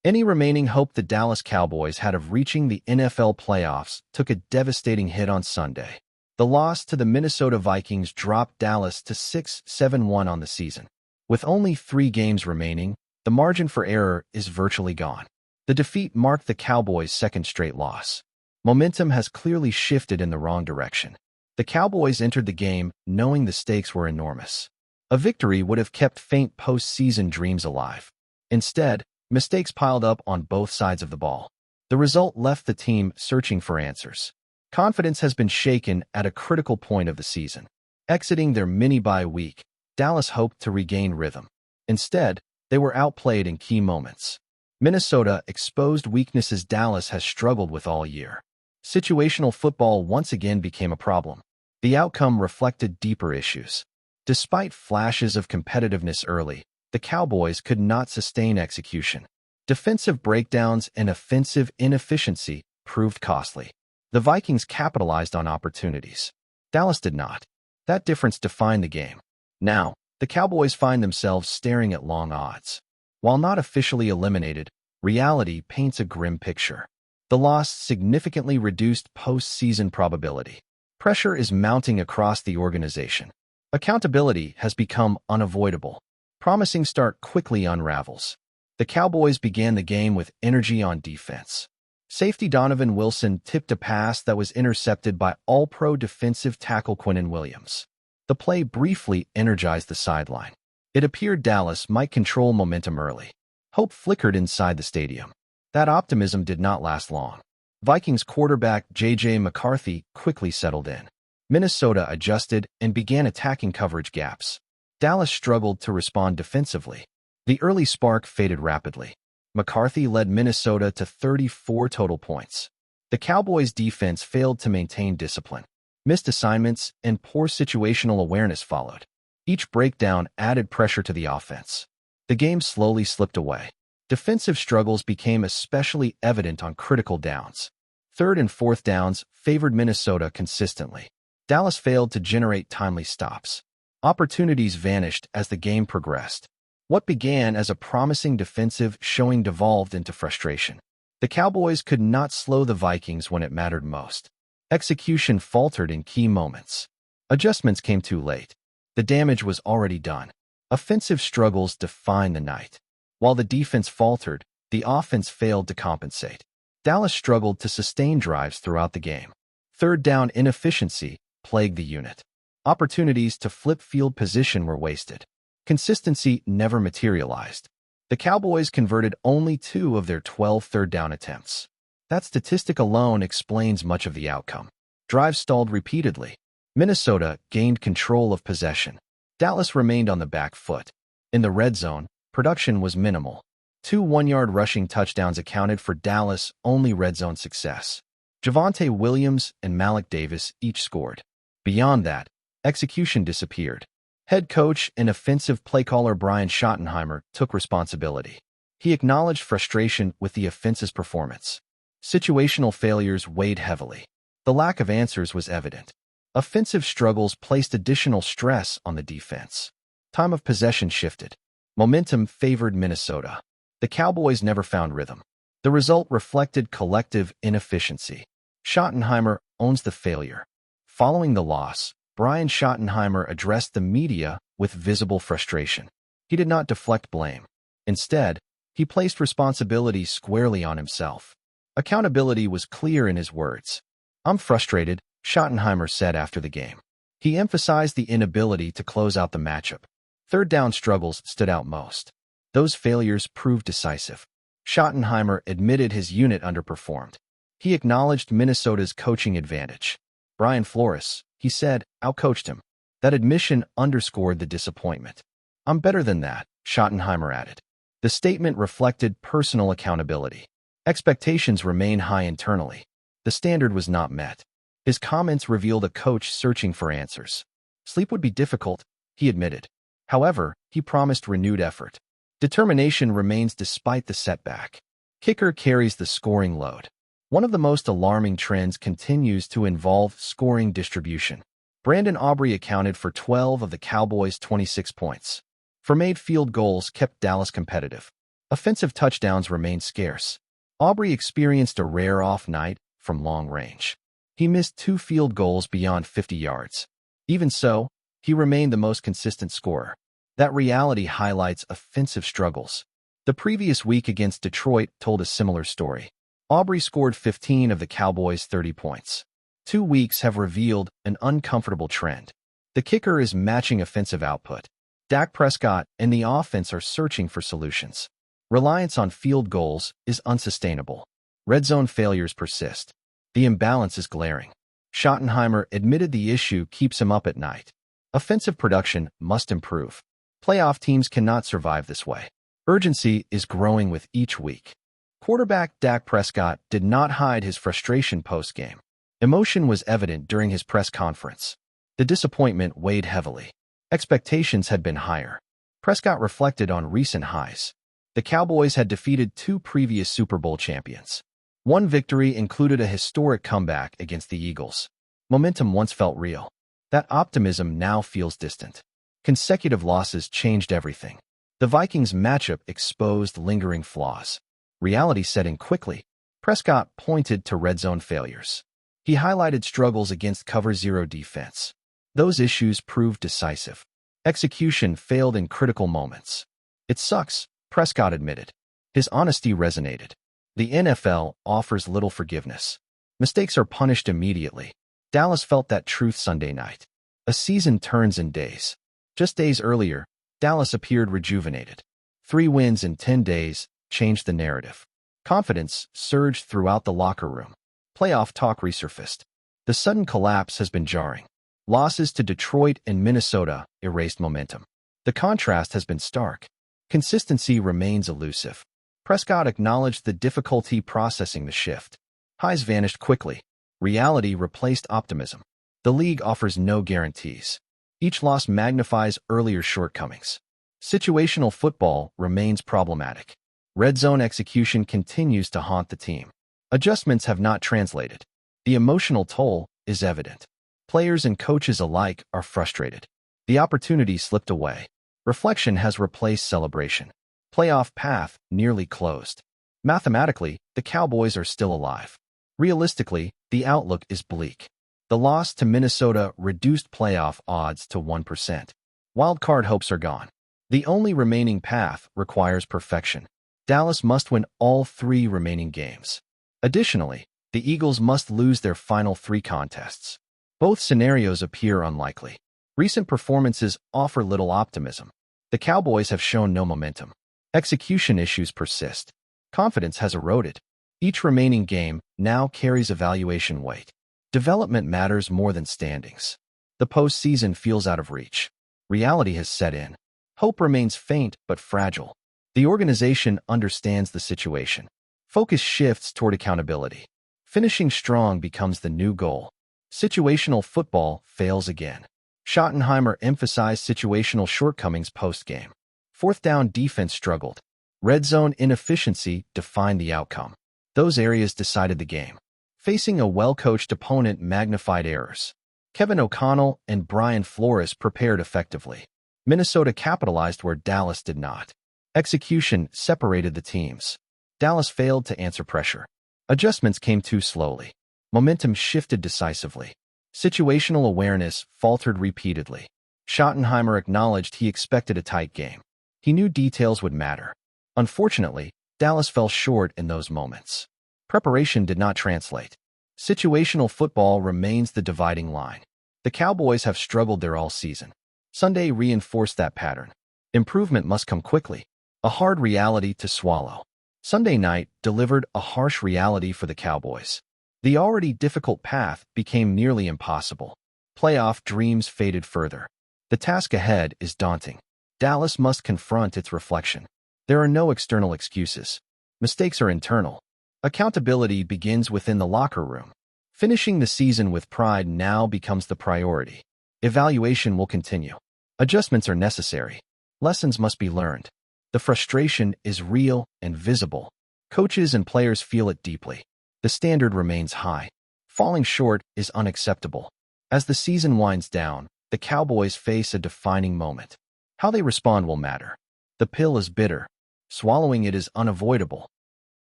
Any remaining hope the Dallas Cowboys had of reaching the NFL playoffs took a devastating hit on Sunday. The loss to the Minnesota Vikings dropped Dallas to 6-7-1 on the season. With only 3 games remaining, the margin for error is virtually gone. The defeat marked the Cowboys' second straight loss. Momentum has clearly shifted in the wrong direction. The Cowboys entered the game knowing the stakes were enormous. A victory would have kept faint postseason dreams alive. Instead, mistakes piled up on both sides of the ball. The result left the team searching for answers. Confidence has been shaken at a critical point of the season. Exiting their mini-bye week, Dallas hoped to regain rhythm. Instead, they were outplayed in key moments. Minnesota exposed weaknesses Dallas has struggled with all year. Situational football once again became a problem. The outcome reflected deeper issues. Despite flashes of competitiveness early, the Cowboys could not sustain execution. Defensive breakdowns and offensive inefficiency proved costly. The Vikings capitalized on opportunities. Dallas did not. That difference defined the game. Now, the Cowboys find themselves staring at long odds. While not officially eliminated, reality paints a grim picture. The loss significantly reduced postseason probability. Pressure is mounting across the organization. Accountability has become unavoidable. Promising start quickly unravels. The Cowboys began the game with energy on defense. Safety Donovan Wilson tipped a pass that was intercepted by All-Pro defensive tackle Quinnen Williams. The play briefly energized the sideline. It appeared Dallas might control momentum early. Hope flickered inside the stadium. That optimism did not last long. Vikings quarterback J.J. McCarthy quickly settled in. Minnesota adjusted and began attacking coverage gaps. Dallas struggled to respond defensively. The early spark faded rapidly. McCarthy led Minnesota to 34 total points. The Cowboys' defense failed to maintain discipline. Missed assignments and poor situational awareness followed. Each breakdown added pressure to the offense. The game slowly slipped away. Defensive struggles became especially evident on critical downs. 3rd and 4th downs favored Minnesota consistently. Dallas failed to generate timely stops. Opportunities vanished as the game progressed. What began as a promising defensive showing devolved into frustration. The Cowboys could not slow the Vikings when it mattered most. Execution faltered in key moments. Adjustments came too late. The damage was already done. Offensive struggles defined the night. While the defense faltered, the offense failed to compensate. Dallas struggled to sustain drives throughout the game. 3rd down inefficiency plagued the unit. Opportunities to flip field position were wasted. Consistency never materialized. The Cowboys converted only 2 of their 12 third down attempts. That statistic alone explains much of the outcome. Drives stalled repeatedly. Minnesota gained control of possession. Dallas remained on the back foot. In the red zone, production was minimal. 2 one-yard rushing touchdowns accounted for Dallas' only red zone success. Javonte Williams and Malik Davis each scored. Beyond that, execution disappeared. Head coach and offensive playcaller Brian Schottenheimer took responsibility. He acknowledged frustration with the offense's performance. Situational failures weighed heavily. The lack of answers was evident. Offensive struggles placed additional stress on the defense. Time of possession shifted. Momentum favored Minnesota. The Cowboys never found rhythm. The result reflected collective inefficiency. Schottenheimer owns the failure. Following the loss, Brian Schottenheimer addressed the media with visible frustration. He did not deflect blame. Instead, he placed responsibility squarely on himself. Accountability was clear in his words. "I'm frustrated," Schottenheimer said after the game. He emphasized the inability to close out the matchup. 3rd down struggles stood out most. Those failures proved decisive. Schottenheimer admitted his unit underperformed. He acknowledged Minnesota's coaching advantage. Brian Flores, he said, outcoached him. That admission underscored the disappointment. "I'm better than that," Schottenheimer added. The statement reflected personal accountability. Expectations remain high internally. The standard was not met. His comments revealed a coach searching for answers. Sleep would be difficult, he admitted. However, he promised renewed effort. Determination remains despite the setback. Kicker carries the scoring load. One of the most alarming trends continues to involve scoring distribution. Brandon Aubrey accounted for 12 of the Cowboys' 26 points. For made field goals kept Dallas competitive. Offensive touchdowns remained scarce. Aubrey experienced a rare off night from long range. He missed 2 field goals beyond 50 yards. Even so, he remained the most consistent scorer. That reality highlights offensive struggles. The previous week against Detroit told a similar story. Aubrey scored 15 of the Cowboys' 30 points. 2 weeks have revealed an uncomfortable trend. The kicker is matching offensive output. Dak Prescott and the offense are searching for solutions. Reliance on field goals is unsustainable. Red zone failures persist. The imbalance is glaring. Schottenheimer admitted the issue keeps him up at night. Offensive production must improve. Playoff teams cannot survive this way. Urgency is growing with each week. Quarterback Dak Prescott did not hide his frustration post-game. Emotion was evident during his press conference. The disappointment weighed heavily. Expectations had been higher. Prescott reflected on recent highs. The Cowboys had defeated 2 previous Super Bowl champions. One victory included a historic comeback against the Eagles. Momentum once felt real. That optimism now feels distant. Consecutive losses changed everything. The Vikings matchup exposed lingering flaws. Reality set in quickly. Prescott pointed to red zone failures. He highlighted struggles against cover zero defense. Those issues proved decisive. Execution failed in critical moments. It sucks, Prescott admitted. His honesty resonated. The NFL offers little forgiveness. Mistakes are punished immediately. Dallas felt that truth Sunday night. A season turns in days. Just days earlier, Dallas appeared rejuvenated. 3 wins in 10 days changed the narrative. Confidence surged throughout the locker room. Playoff talk resurfaced. The sudden collapse has been jarring. Losses to Detroit and Minnesota erased momentum. The contrast has been stark. Consistency remains elusive. Prescott acknowledged the difficulty processing the shift. Highs vanished quickly. Reality replaced optimism. The league offers no guarantees. Each loss magnifies earlier shortcomings. Situational football remains problematic. Red zone execution continues to haunt the team. Adjustments have not translated. The emotional toll is evident. Players and coaches alike are frustrated. The opportunity slipped away. Reflection has replaced celebration. Playoff path nearly closed. Mathematically, the Cowboys are still alive. Realistically, the outlook is bleak. The loss to Minnesota reduced playoff odds to 1%. Wildcard hopes are gone. The only remaining path requires perfection. Dallas must win all 3 remaining games. Additionally, the Eagles must lose their final 3 contests. Both scenarios appear unlikely. Recent performances offer little optimism. The Cowboys have shown no momentum. Execution issues persist. Confidence has eroded. Each remaining game now carries evaluation weight. Development matters more than standings. The postseason feels out of reach. Reality has set in. Hope remains faint but fragile. The organization understands the situation. Focus shifts toward accountability. Finishing strong becomes the new goal. Situational football fails again. Schottenheimer emphasized situational shortcomings post-game. 4th down defense struggled. Red zone inefficiency defined the outcome. Those areas decided the game. Facing a well-coached opponent magnified errors. Kevin O'Connell and Brian Flores prepared effectively. Minnesota capitalized where Dallas did not. Execution separated the teams. Dallas failed to answer pressure. Adjustments came too slowly. Momentum shifted decisively. Situational awareness faltered repeatedly. Schottenheimer acknowledged he expected a tight game. He knew details would matter. Unfortunately, Dallas fell short in those moments. Preparation did not translate. Situational football remains the dividing line. The Cowboys have struggled there all season. Sunday reinforced that pattern. Improvement must come quickly. A hard reality to swallow. Sunday night delivered a harsh reality for the Cowboys. The already difficult path became nearly impossible. Playoff dreams faded further. The task ahead is daunting. Dallas must confront its reflection. There are no external excuses. Mistakes are internal. Accountability begins within the locker room. Finishing the season with pride now becomes the priority. Evaluation will continue. Adjustments are necessary. Lessons must be learned. The frustration is real and visible. Coaches and players feel it deeply. The standard remains high. Falling short is unacceptable. As the season winds down, the Cowboys face a defining moment. How they respond will matter. The pill is bitter. Swallowing it is unavoidable,